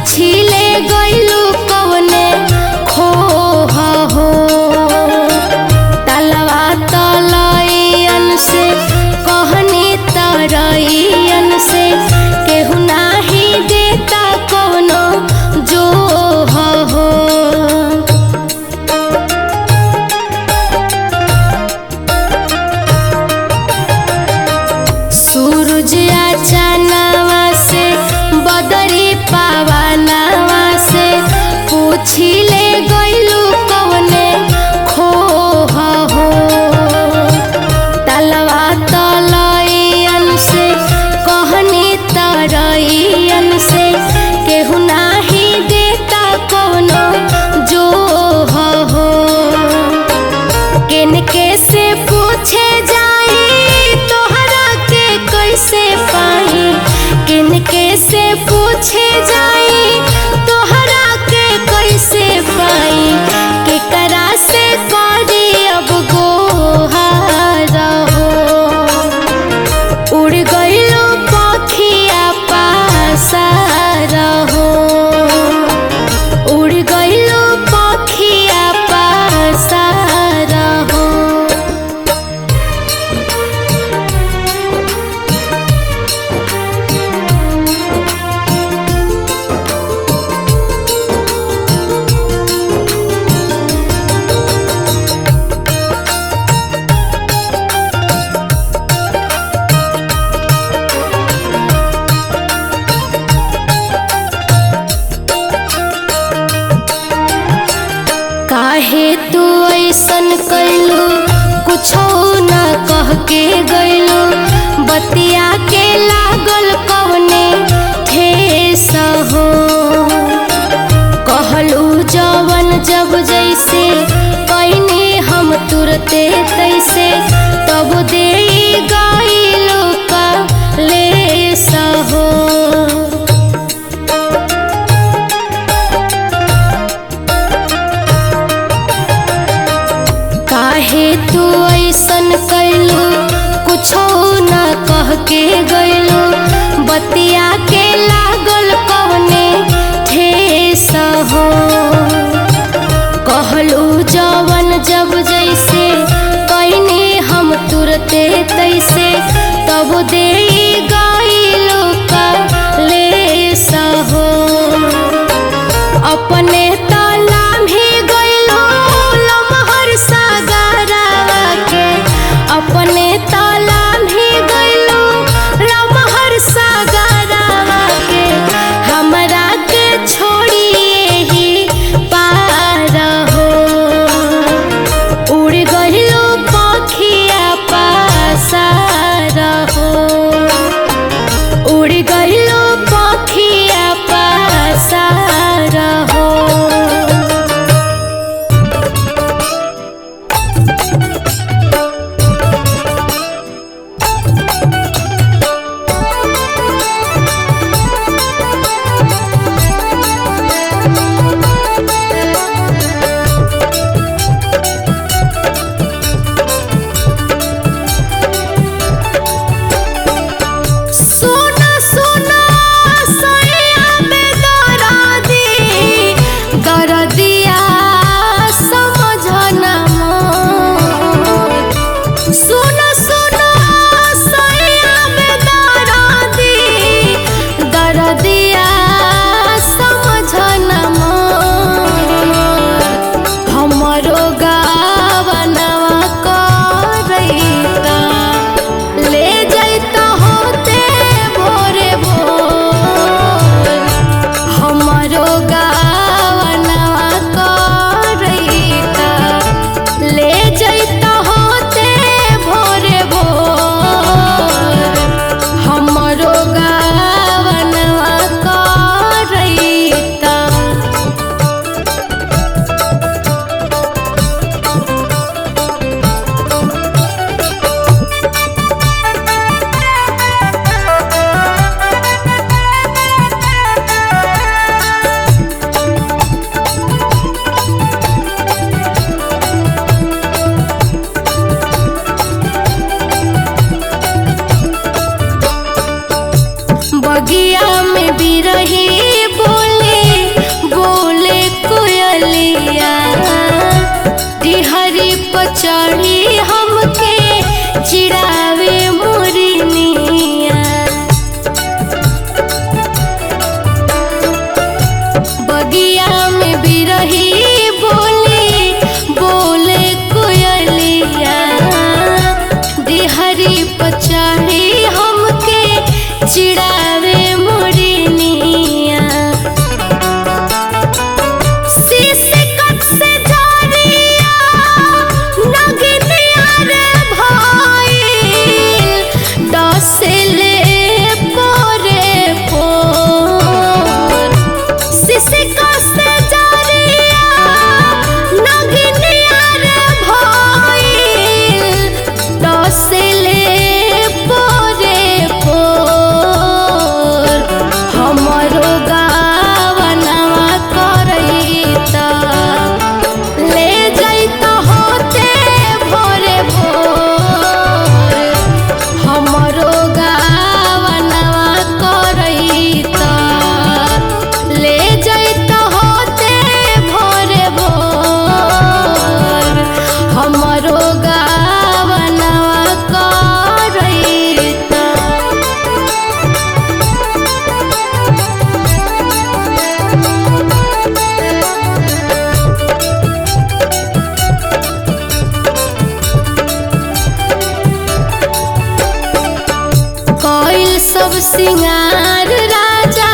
पूछी ले गइलू कवने खो हो तलवा तलैयन से कहनी तरैयन से केहू नाही देता कवनो जो हो सूरज अचानवा से बदरी पावनवा से पूछी ले गइलू कवने खो हो तलवा तलैयन से कहनी तरैयन से केहू नाही देता कवनो जो हो किनके से पूछे जाई तोहरा के कैसे पाई किनके से पूछे जाई तोहरा के कैसे पाई केकरा से करी अब गोहार हो उड़ गइलो पखिया पासार हो उड़ गइलो पखिया पासार हो काहे तू ऐसन कैलू कुछो न कह के गइलू बतिया के लागल कवने ठेस हो कहलू जवन जब जैसे कैनी हम तुरते तैसे तब दे गइलू का लेस हो काहे तू ऐसन कैलू कुछो न कह के गइलू बतिया के लागल कवने ठेस हो कहलू जवन जब जैसे कैनी हम तुरते तैसे तब दे गइलू का लेस हो अपने तालाम ही गइलू लमहर सागरवा के अपने तालाम ही गइलू लमहर सागरवा के हमरा के छोड़िए ही पार हो उड़ गइलू पखिया पासार हो उड़ गइलू पखिया पासार हो सुना सुना सैया में दरदिया समझना मोर सुना सुना सैया में दरदिया समझना मोर हमरो गावनवा करैता ले जैता होते भोरे भोर हमरो गावनवा करैता ले जैता होते भोरे भोर हमरो गावनवा करैता बगिया में बिरही बोले कोयलिया डिहरी पर चढ़ी हमके चिड़ावे मोरनिया। बगिया में बिरही बोली बोले कोयलिया डिहरी पर चढ़ी हमके चिड़ावे मोरनिया। शीशकत से झरिया नगनिया रे भइल डसले पोरे पोर। शीशकत से झरिया नगनिया रे भइल डसले पोरे पोर। हमरो गावनवा करैता ले जैता होते भोरे भोर। हमरो गावनवा करैता ले जैता होते भोरे भोर। हमरो गावनवा करैता। कोइल सब सिंगार राजा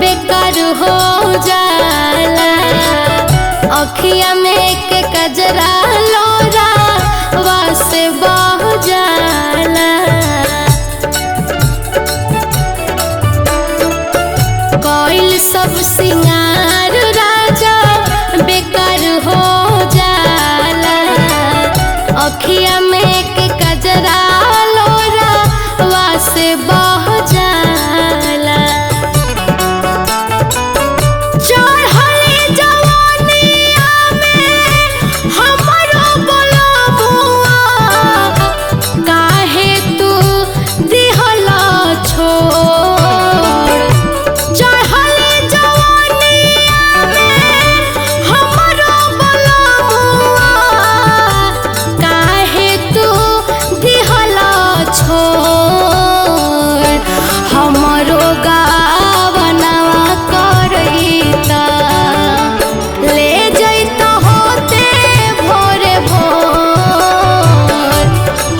बेकार हो जाला। अखिया में के कजरा लोरा वासे बह जाला। कोइल सब सिंगार राजा बेकार हो जाला। अखिया में के कजरा लोरा वासे बह जाला। चढ़ले जवानिया में हमरो बलमुआ काहे तू दिहला छोड़। चढ़ले जवानिया में हमरो बलमुआ काहे तू दिहला छोड़। हमरो गावनवा करैता ले जैता होते भोरे भोर।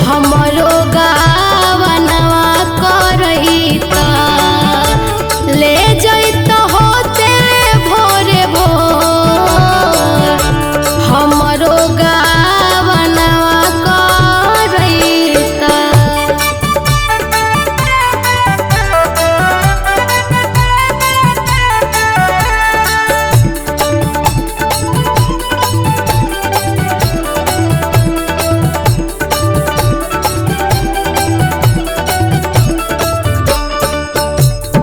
हमरो गावनवा करैता ले जैता होते भोरे भोर। हमरो गावनवा करैता।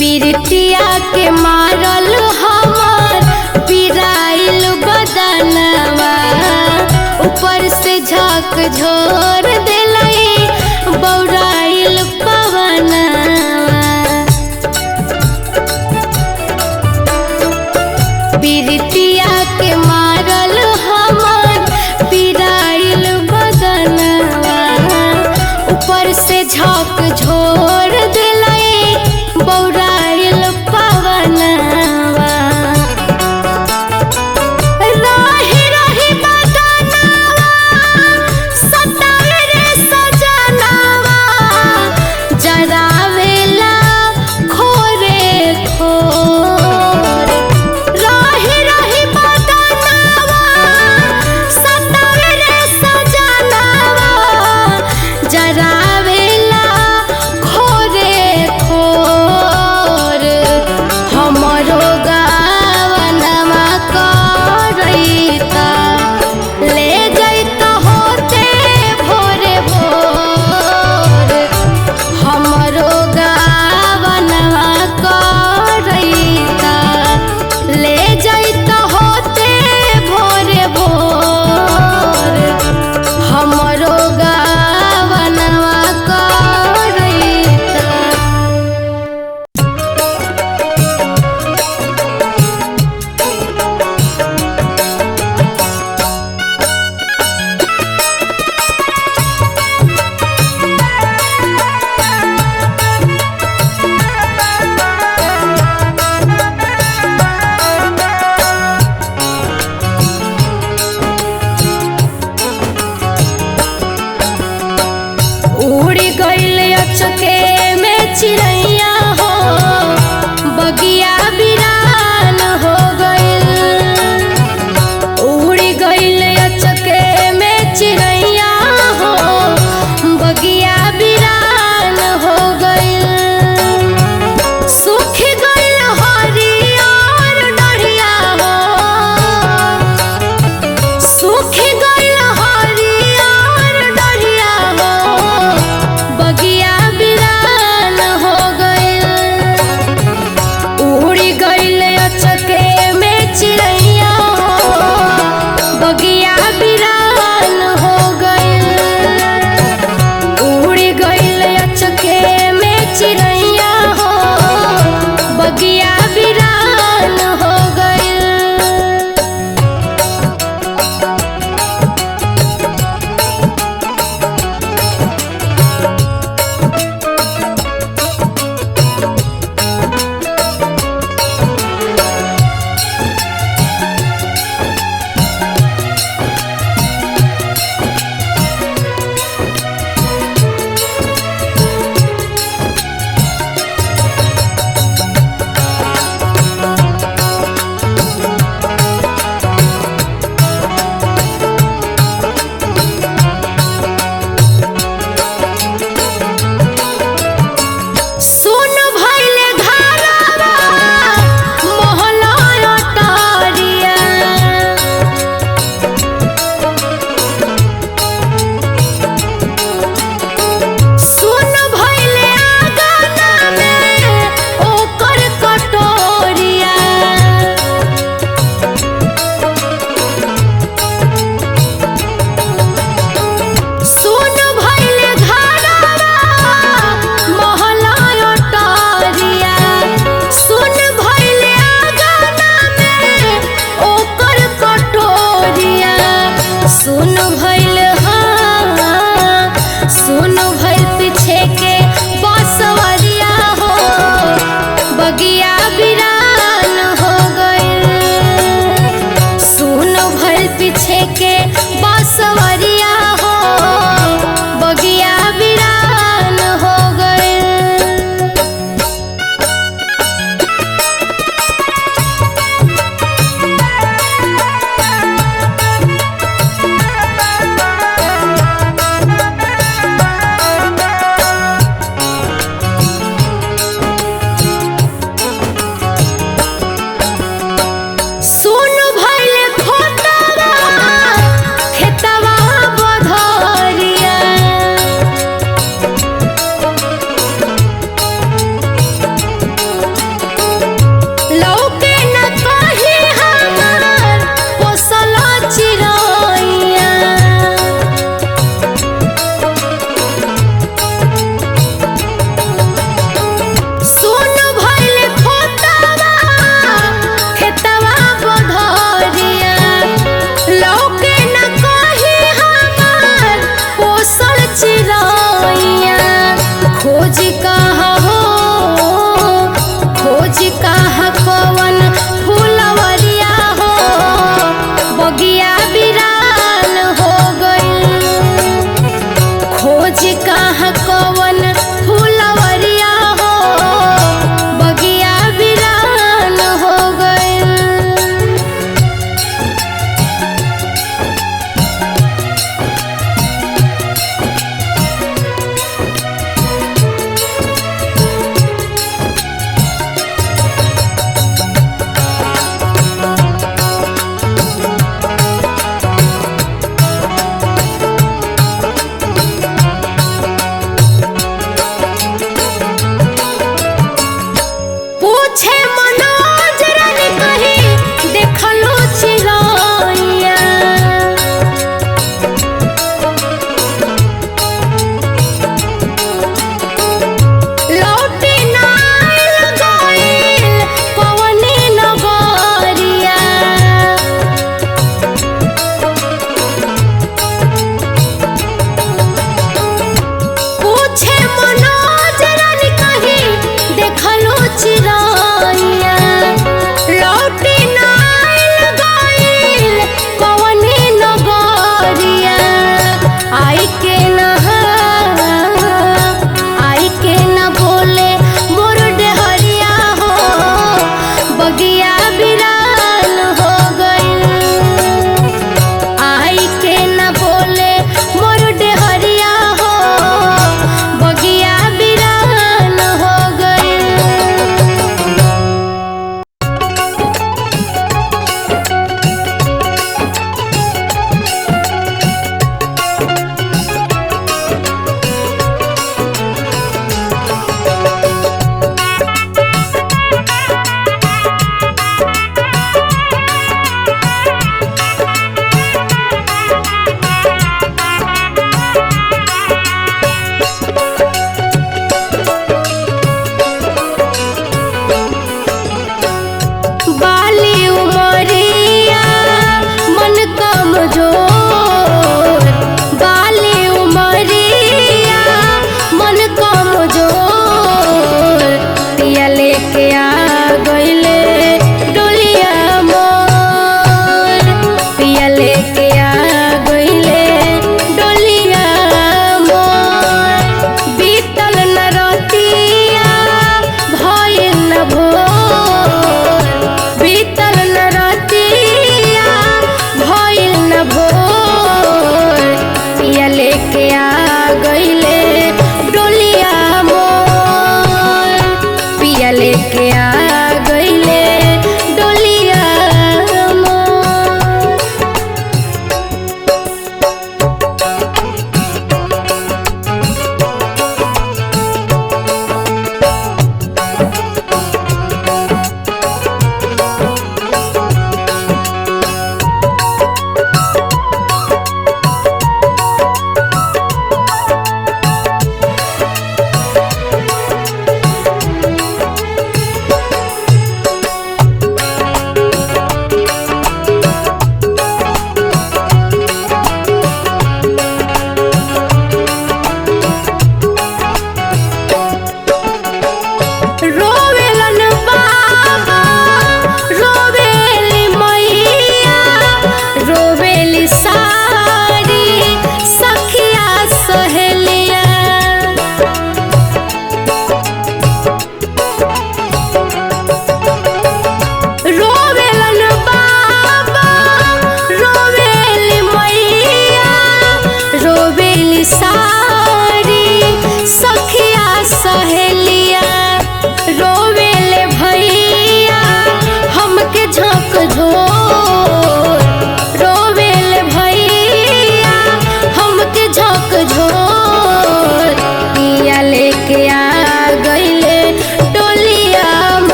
पिरतिया के मारल हमार पिराइल बदनवा। ऊपर से झाक झोर देलई बौराइल पवनवा। पिरतिया के मारल हमार पिराइल बदनवा। ऊपर से झाक झोर देलई बौराइल पवनवा। रही रही बदनवा सतावे रे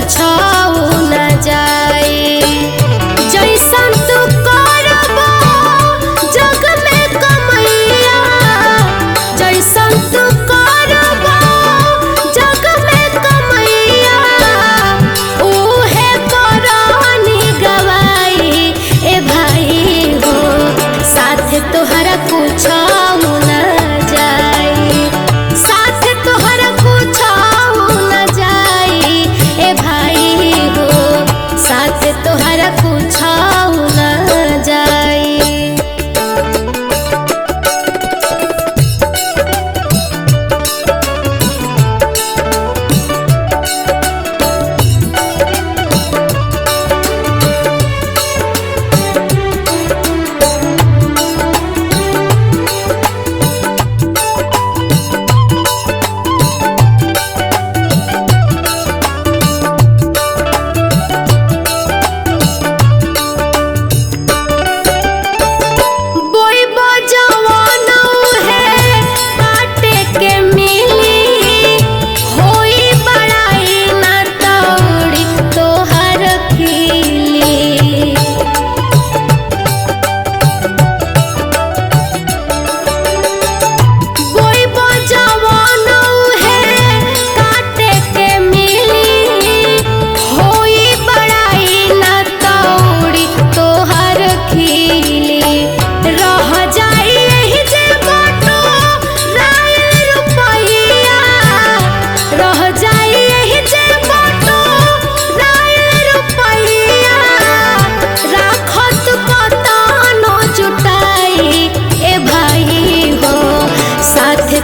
पूछाऊ न जाए। जैसन तू करबो जग में कमैया, जैसन तू करबो जग में कमैया, उहे करनी गवाई। ए भाई हो साथ तोहरा पूछाऊ न जाए, साथ तोहरा पूछाऊ न जाए। ए भाई हो साथ तोहरा पूछाऊ न जाए।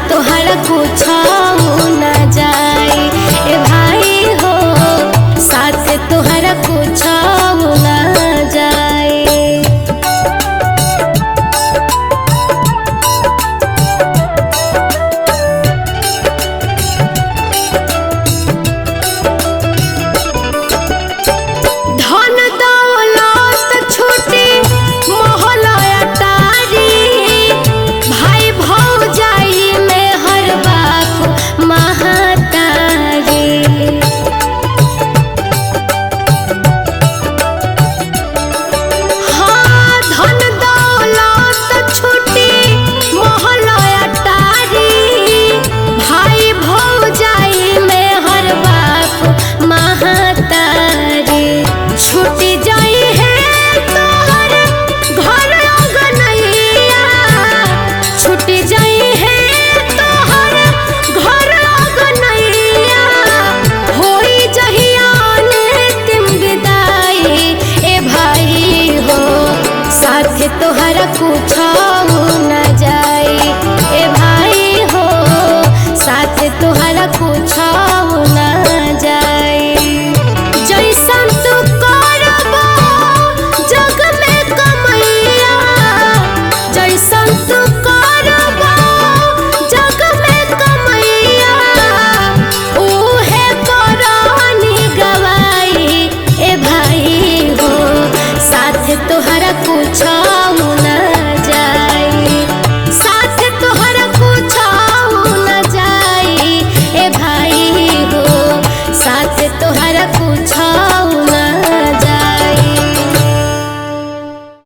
तोहरा पूछाऊ न जाए। ए भाई हो साथ तोहरा पूछाऊ न जाए। धन दौलत छूटी मोहल अटारी, भाई भौजाई में हर बाप महतारी। हाँ धन दौलत छूटी मोहल अटारी, भाई भौजाई में हर बाप महतारी। छूटी जाई है तोहर घर अगनैया, छूटी जाई है तोहर घर अगनैया, होई जहिया अंतिम विदाई। ए भाई हो साथ तोहरा पूछा